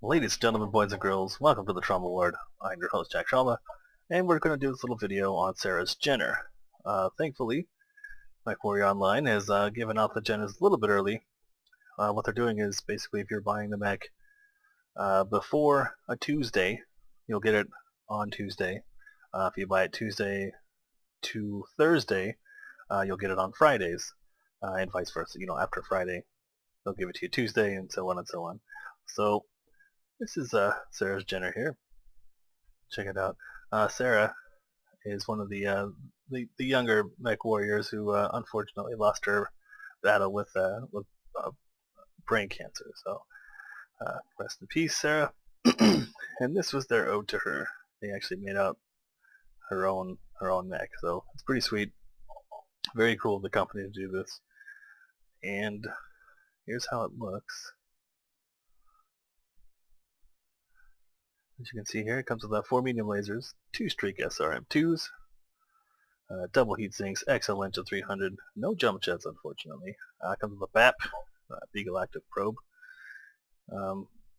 Ladies and gentlemen, boys and girls, welcome to the Trauma Ward. I'm your host, Jack Trauma, and we're going to do this little video on Sarah's Jenner. Thankfully, Mechwarrior Online has given out the Jenners a little bit early. What they're doing is basically if you're buying the mech before a Tuesday, you'll get it on Tuesday. If you buy it Tuesday to Thursday, you'll get it on Fridays, and vice versa. You know, after Friday, they'll give it to you Tuesday, and so on and so on. So this is Sarah's Jenner here. Check it out. Sarah is one of the younger mech warriors who unfortunately lost her battle with brain cancer. So rest in peace, Sarah. And this was their ode to her. They actually made out her own mech, so it's pretty sweet. Very cool of the company to do this. And here's how it looks. As you can see here, it comes with 4 medium lasers, 2 streak SRM2s, double heat sinks, XL length of 300, no jump jets unfortunately. Comes with a BAP, Beagle Active Probe.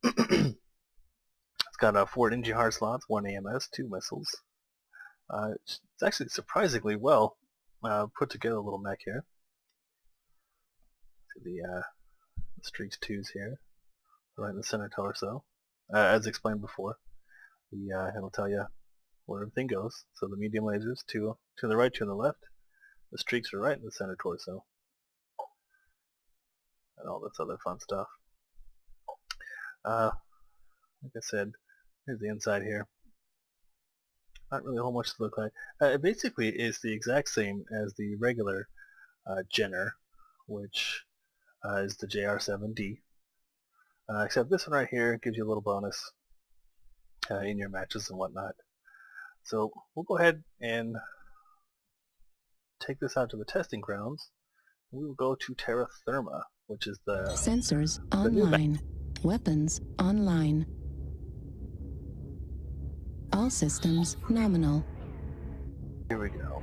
It's got 4 NGR slots, 1 AMS, 2 missiles. It's actually surprisingly well put together little mech here. See the streaks 2s here, right in the center torso. As explained before. It'll tell you where everything goes. So the medium lasers, 2 to the right, 2 on the left. The streaks are right in the center torso. And all this other fun stuff. Like I said, here's the inside here. Not really a whole much to look like. It basically is the exact same as the regular Jenner, which is the JR7D. Except this one right here gives you a little bonus in your matches and whatnot. So we'll go ahead and take this out to the testing grounds. We will go to Terra Therma, which is the sensors online, weapons online, all systems nominal. Here we go.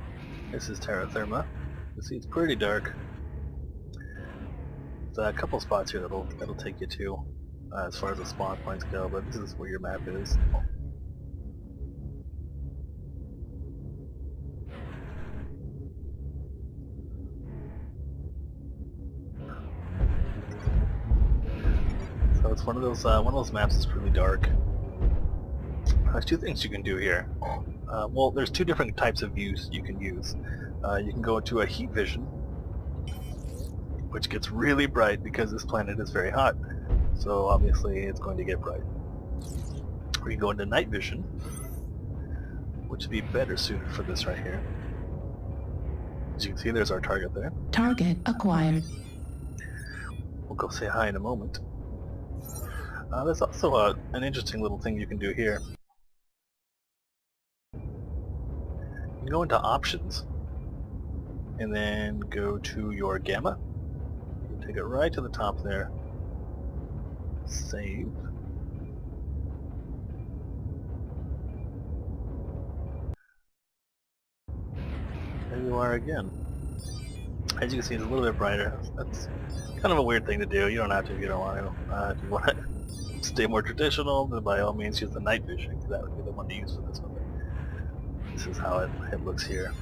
This is Terra Therma. You see it's pretty dark. There's a couple spots here that'll take you to as far as the spawn points go, but this is where your map is. So it's one of those maps that's really dark. There's 2 things you can do here. Well, there's 2 different types of views you can use. You can go into a heat vision, which gets really bright because this planet is very hot. So obviously it's going to get bright. Or you can go into night vision, which would be better suited for this right here. As you can see, there's our target there. Target acquired. We'll go say hi in a moment. There's also an interesting little thing you can do here. You can go into options, and then go to your gamma. You can take it right to the top there. Save. There you are again. As you can see, it's a little bit brighter. That's kind of a weird thing to do. You don't have to if you don't want to. If you want to stay more traditional, then by all means use the night vision, because that would be the one to use for this one. But this is how it looks here.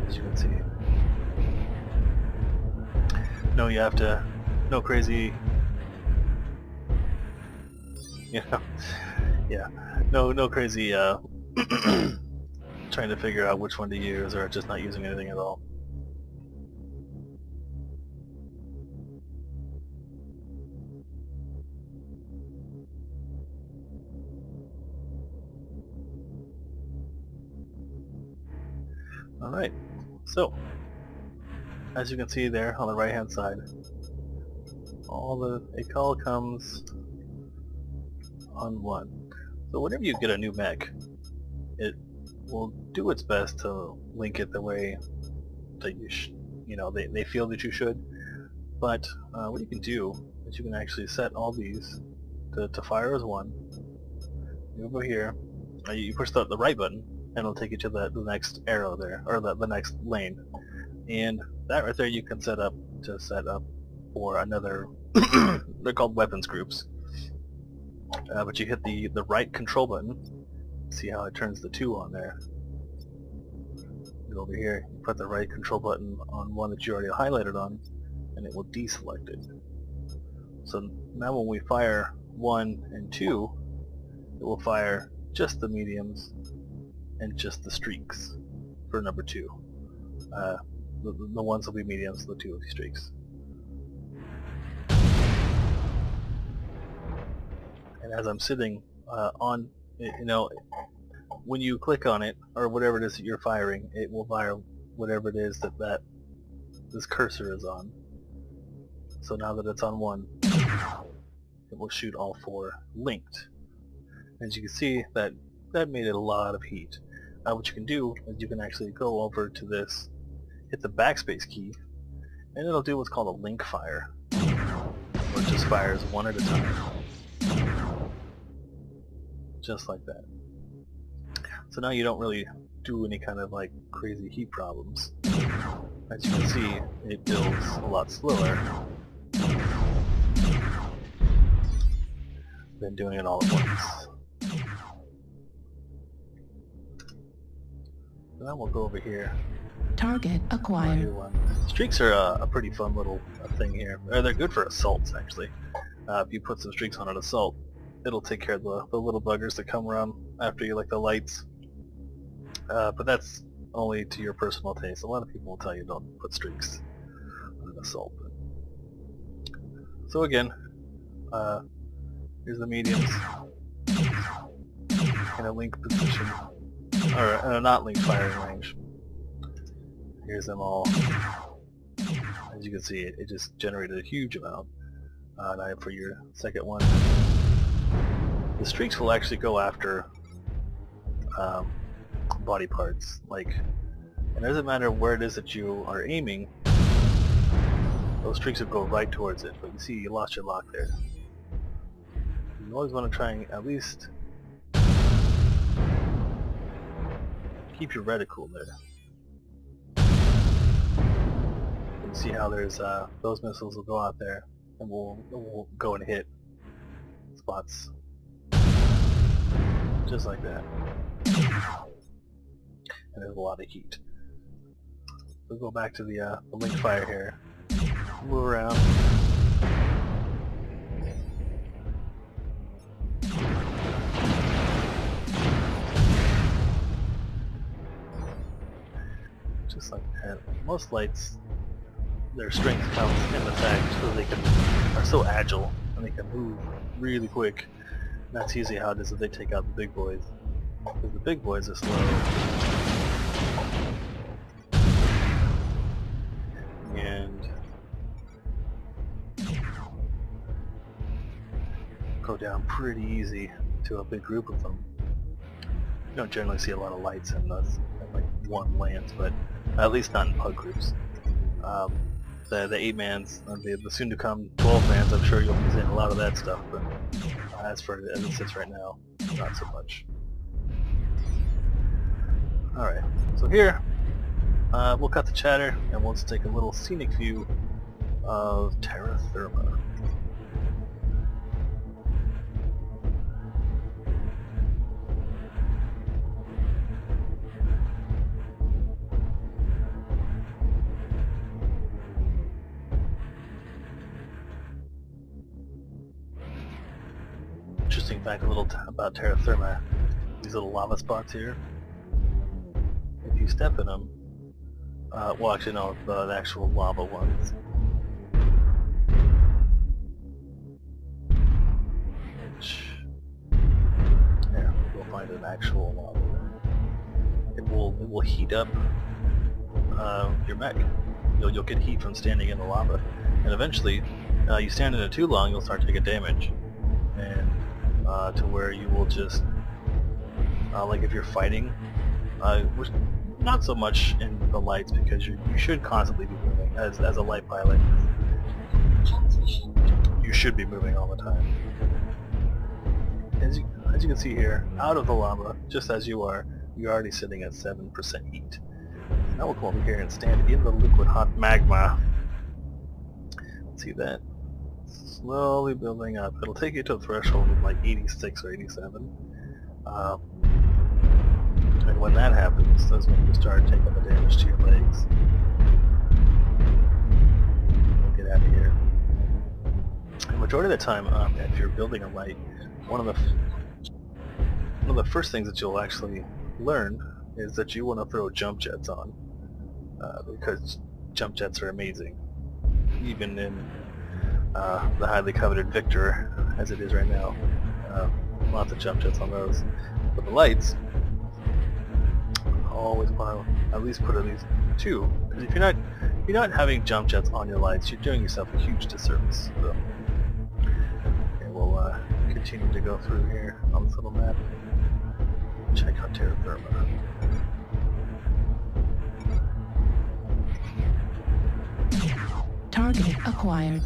As you can see. No, you have to. No crazy. You know, yeah, no crazy trying to figure out which one to use or just not using anything at all. Alright, so as you can see there on the right hand side, it all comes on one. So whenever you get a new mech, it will do its best to link it the way that they feel that you should. But what you can do is you can actually set all these to fire as one. You go here, you push the right button, and it'll take you to the next arrow there, or the next lane. And that right there you can set up for another, they're called weapons groups. but you hit the right control button. See how it turns the 2 on there. Go over here, you put the right control button on one that you already highlighted on, and it will deselect it. So now when we fire 1 and 2, it will fire just the mediums and just the streaks for number 2. The ones will be mediums, the 2 will be streaks. And as I'm sitting on, when you click on it, or whatever it is that you're firing, it will fire whatever it is that this cursor is on. So now that it's on 1, it will shoot all 4 linked. As you can see, that made it a lot of heat. What you can do is you can actually go over to this, hit the backspace key, and it'll do what's called a link fire, where it just fires 1 at a time. Just like that. So now you don't really do any kind of like crazy heat problems. As you can see, it builds a lot slower than doing it all at once. So then we'll go over here. Target acquired. Streaks are a pretty fun little thing here. They're good for assaults, actually. If you put some streaks on an assault, it'll take care of the little buggers that come around after you, like the lights. But that's only to your personal taste. A lot of people will tell you don't put streaks on an assault. So again, here's the mediums in a link position, or in a not link firing range. Here's them all. As you can see, it just generated a huge amount. Now for your second one, the streaks will actually go after body parts, it doesn't matter where it is that you are aiming, those streaks will go right towards it. But you see, you lost your lock there. You always want to try and at least keep your reticle there. You see how there's those missiles will go out there, and we'll go and hit spots just like that. And there's a lot of heat. We'll go back to the link fire here. Move around. Just like that. Most lights, their strength comes in the fact that they are so agile and they can move really quick. And that's usually how it is that they take out the big boys. Because the big boys are slow. And go down pretty easy to a big group of them. You don't generally see a lot of lights in those, like one lands, but at least not in pug groups. The 8-mans, the soon-to-come 12-mans, I'm sure you'll be seeing a lot of that stuff, but as it sits right now, not so much. Alright, so here, we'll cut the chatter, and we'll just take a little scenic view of Terra Therma. Interesting fact about Terra Therma, these little lava spots here, if you step in them, well actually no, the actual lava ones, there, we'll find an actual lava. It will heat up your mech. You'll get heat from standing in the lava, and eventually, you stand in it too long, you'll start taking damage, and to where you will just, like if you're fighting, which not so much in the lights because you should constantly be moving as a light pilot. You should be moving all the time. As you can see here, out of the lava, just as you're already sitting at 7% heat. Now we'll come over here and stand in the liquid hot magma. See that? slowly building up. It'll take you to a threshold of like 86 or 87. And when that happens, that's when you start taking the damage to your legs. We'll get out of here. The majority of the time, if you're building a light, one of the first things that you'll actually learn is that you want to throw jump jets on, because jump jets are amazing. Even in the highly coveted Victor, as it is right now, lots of jump jets on those. But the lights, always want to at least put at least 2, because if you're not having jump jets on your lights, you're doing yourself a huge disservice. So, okay, we'll continue to go through here on this little map. Check out Terra Therma. Target acquired.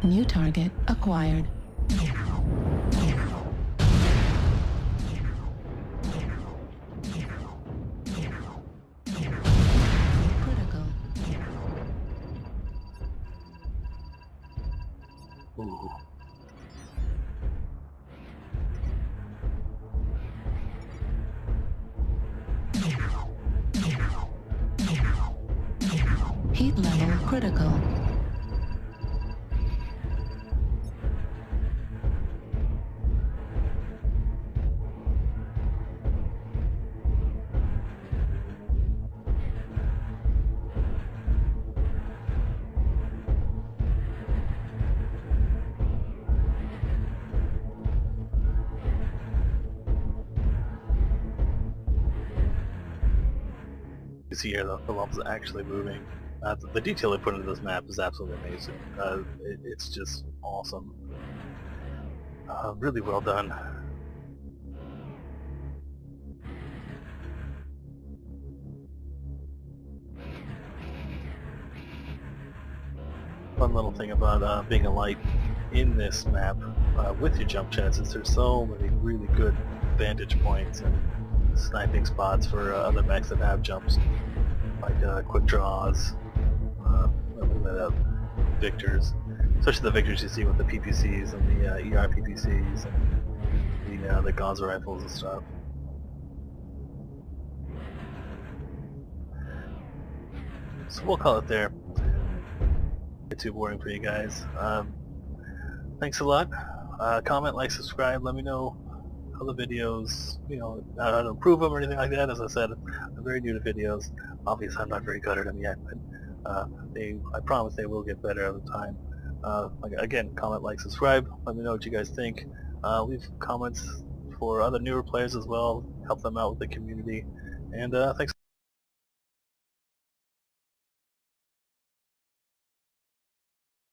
New target acquired. Critical. Ooh. Heat level critical. You see here the lumps are actually moving. The detail they put into this map is absolutely amazing. It's just awesome. Really well done. Fun little thing about being a light in this map with your jump jets is there's so many really good vantage points and sniping spots for other mechs that have jumps, like quick draws, Victors, especially the Victors you see with the PPCs and the ER PPCs and the Gaza rifles and stuff. So we'll call it there. It's too boring for you guys. Thanks a lot. Comment, like, subscribe. Let me know how the videos, how to improve them or anything like that. As I said, I'm very new to videos. Obviously, I'm not very good at them yet, but I promise they will get better over time. Again, comment, like, subscribe. Let me know what you guys think. Leave comments for other newer players as well. Help them out with the community. And thanks.